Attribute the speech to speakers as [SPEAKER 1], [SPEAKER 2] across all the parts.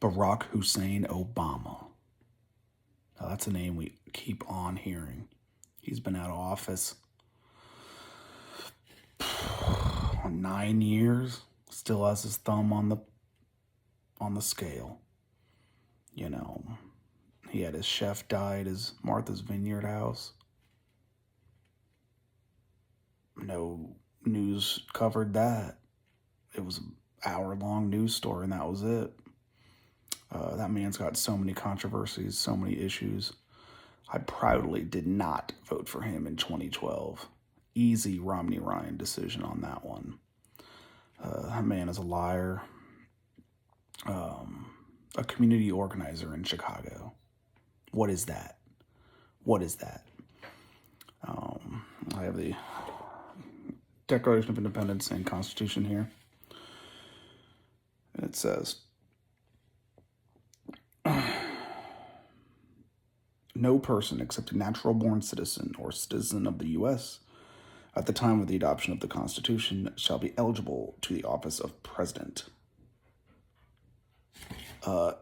[SPEAKER 1] Barack Hussein Obama. Now, that's a name we keep on hearing. He's been out of office 9 years, still has his thumb on the scale. You know, he had his chef die at his Martha's Vineyard house. No news covered that. It was an hour-long news story, and that was it. That man's got so many controversies, so many issues. I proudly did not vote for him in 2012. Easy Romney Ryan decision on that one. That man is a liar. A community organizer in Chicago. What is that? What is that? I have the Declaration of Independence and Constitution here. And it says, no person except a natural-born citizen or citizen of the U.S. at the time of the adoption of the Constitution shall be eligible to the office of president.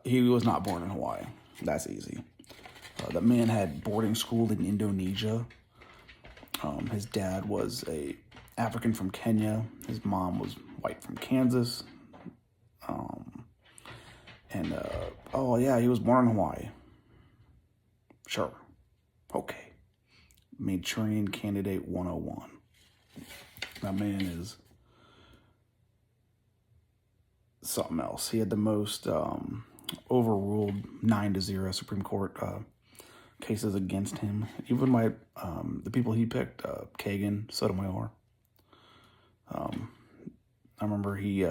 [SPEAKER 1] He was not born in Hawaii. That's easy. The man had boarding school in Indonesia. His dad was a African from Kenya. His mom was white from Kansas. He was born in Hawaii. Sure. Okay. Manchurian Candidate 101. That man is something else. He had the most overruled 9-0 Supreme Court cases against him. Even the people he picked, Kagan, Sotomayor. I remember he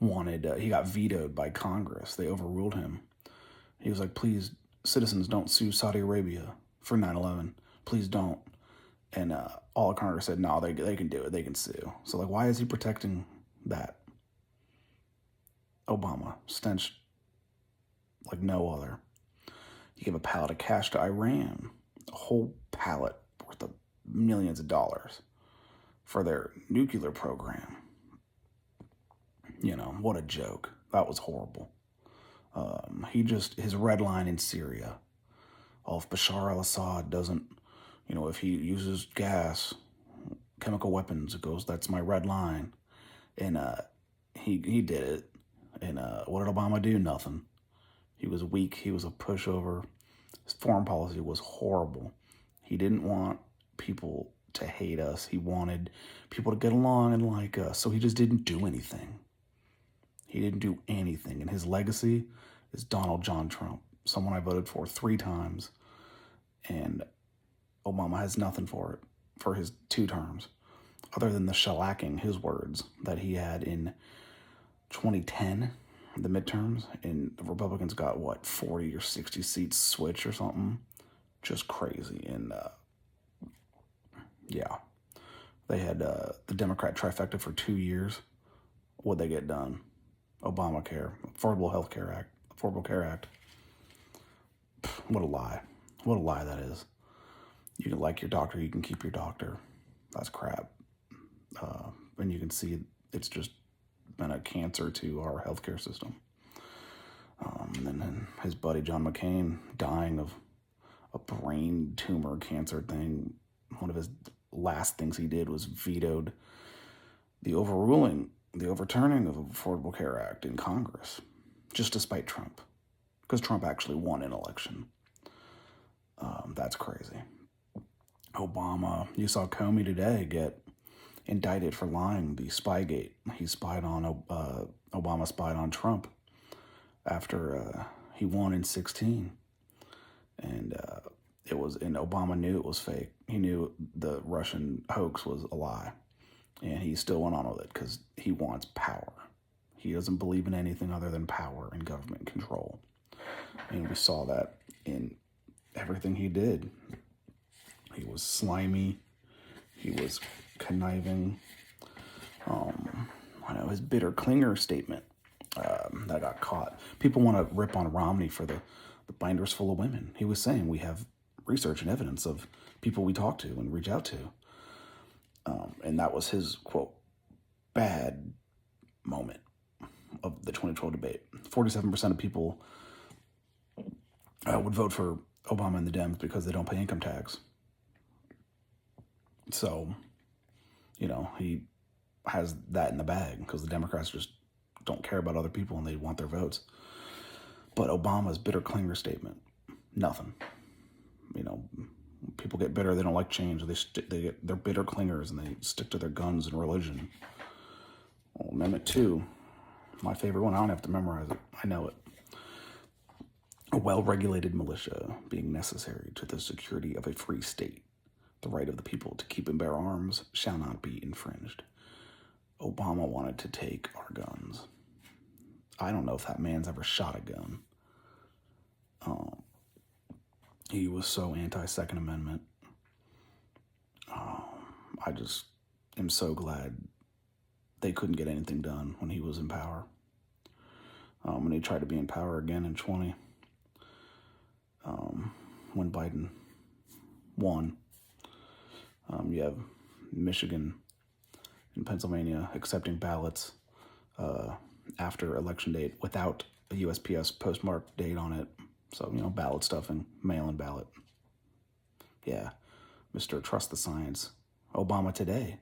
[SPEAKER 1] he got vetoed by Congress. They overruled him. He was like, please, citizens, don't sue Saudi Arabia for 9/11. Please don't. And all of Congress said, no, they can do it. They can sue. So, like, why is he protecting that? Obama, stench like no other. He gave a pallet of cash to Iran, a whole pallet worth of millions of dollars for their nuclear program. You know, what a joke. That was horrible. His red line in Syria. If Bashar al-Assad doesn't, if he uses gas, chemical weapons, it goes, that's my red line. And he did it. And what did Obama do? Nothing. He was weak. He was a pushover. His foreign policy was horrible. He didn't want people to hate us. He wanted people to get along and like us. So he just didn't do anything. He didn't do anything. And his legacy is Donald John Trump, someone I voted for 3 times. And Obama has nothing for it, for his 2 terms, other than the shellacking, his words, that he had in 2010, the midterms, and the Republicans got, 40 or 60 seats switch or something? Just crazy. And, they had the Democrat trifecta for 2 years. What'd they get done? Obamacare, Affordable Care Act. What a lie. What a lie that is. You can like your doctor, you can keep your doctor. That's crap. And you can see it's just been a cancer to our healthcare system. And then his buddy John McCain dying of a brain tumor cancer thing. One of his last things he did was vetoed the overturning of the Affordable Care Act in Congress, just to spite Trump, because Trump actually won an election. That's crazy. Obama, you saw Comey today get indicted for lying, the Spygate. He spied on, Obama spied on Trump after he won in 2016. And Obama knew it was fake. He knew the Russian hoax was a lie. And he still went on with it because he wants power. He doesn't believe in anything other than power and government control. And we saw that in everything he did. He was slimy. He was conniving. His bitter clinger statement that got caught. People want to rip on Romney for the binders full of women. He was saying we have research and evidence of people we talk to and reach out to. And that was his, quote, bad moment of the 2012 debate. 47% of people would vote for Obama and the Dems because they don't pay income tax. So, he has that in the bag because the Democrats just don't care about other people and they want their votes. But Obama's bitter clinger statement, nothing. People get bitter. They don't like change. They're bitter clingers and they stick to their guns and religion. Well, Amendment 2, my favorite one. I don't have to memorize it. I know it. A well-regulated militia being necessary to the security of a free state. The right of the people to keep and bear arms shall not be infringed. Obama wanted to take our guns. I don't know if that man's ever shot a gun. He was so anti-Second Amendment. I just am so glad they couldn't get anything done when he was in power. When he tried to be in power again in 20, when Biden won. You have Michigan and Pennsylvania accepting ballots after election date without a USPS postmark date on it. So, ballot stuffing, mail-in ballot. Yeah, Mr. Trust the Science. Obama today.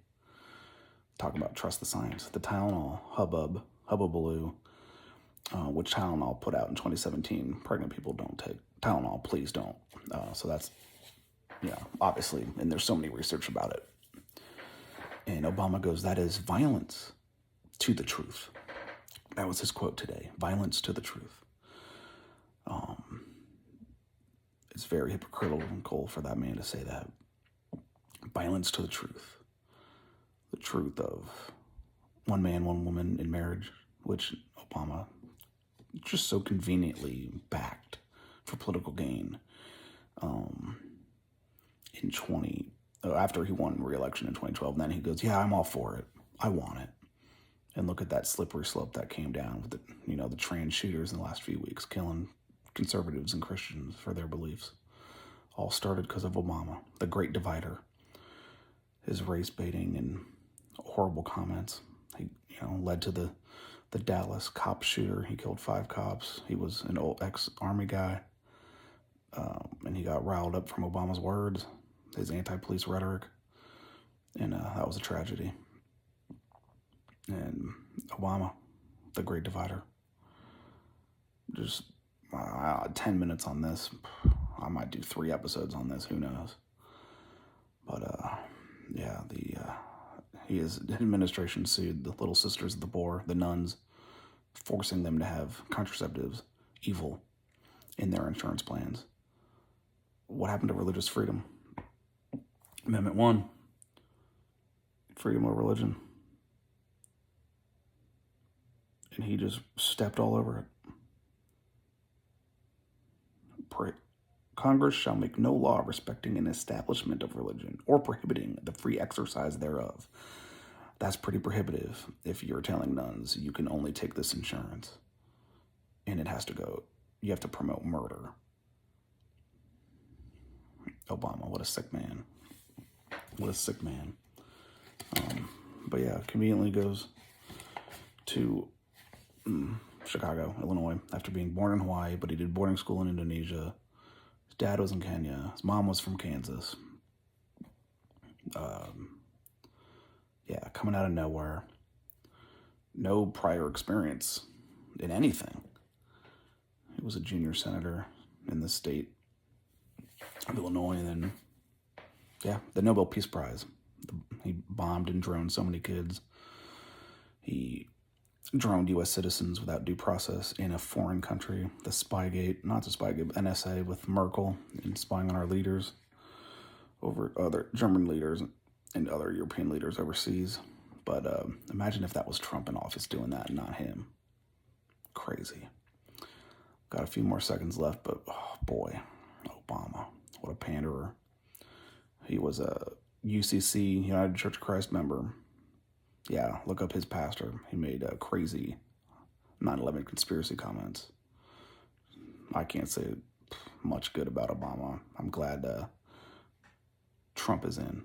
[SPEAKER 1] Talk about trust the science. The Tylenol hubbubaloo, which Tylenol put out in 2017. Pregnant people don't take Tylenol, please don't. So that's, obviously, and there's so many research about it. And Obama goes, that is violence to the truth. That was his quote today, violence to the truth. It's very hypocritical for that man to say that. Violence to the truth. The truth of one man, one woman in marriage, which Obama just so conveniently backed for political gain. After he won re-election in 2012, and then he goes, yeah, I'm all for it. I want it. And look at that slippery slope that came down with the trans shooters in the last few weeks, killing conservatives and Christians for their beliefs. All started because of Obama, the great divider. His race baiting and horrible comments. He, led to the Dallas cop shooter. He killed 5 cops. He was an old ex-army guy. And he got riled up from Obama's words, his anti-police rhetoric. And that was a tragedy. And Obama, the great divider. Just 10 minutes on this. I might do 3 episodes on this, who knows. But, his administration sued the Little Sisters of the Poor, the nuns, forcing them to have contraceptives, evil, in their insurance plans. What happened to religious freedom? Amendment 1, freedom of religion. And he just stepped all over it. Congress shall make no law respecting an establishment of religion or prohibiting the free exercise thereof. That's pretty prohibitive if you're telling nuns you can only take this insurance. And you have to promote murder. Obama, what a sick man. What a sick man. But yeah, conveniently goes to Chicago, Illinois, after being born in Hawaii, but he did boarding school in Indonesia. His dad was in Kenya. His mom was from Kansas. Coming out of nowhere. No prior experience in anything. He was a junior senator in the state of Illinois, and then, the Nobel Peace Prize. He bombed and droned so many kids. He droned U.S. citizens without due process in a foreign country. The Spygate, not the Spygate, but NSA with Merkel and spying on our leaders over other German leaders and other European leaders overseas. But imagine if that was Trump in office doing that and not him. Crazy. Got a few more seconds left, but oh boy, Obama, what a panderer. He was a UCC, United Church of Christ member. Yeah, look up his pastor. He made crazy 9/11 conspiracy comments. I can't say much good about Obama. I'm glad Trump is in.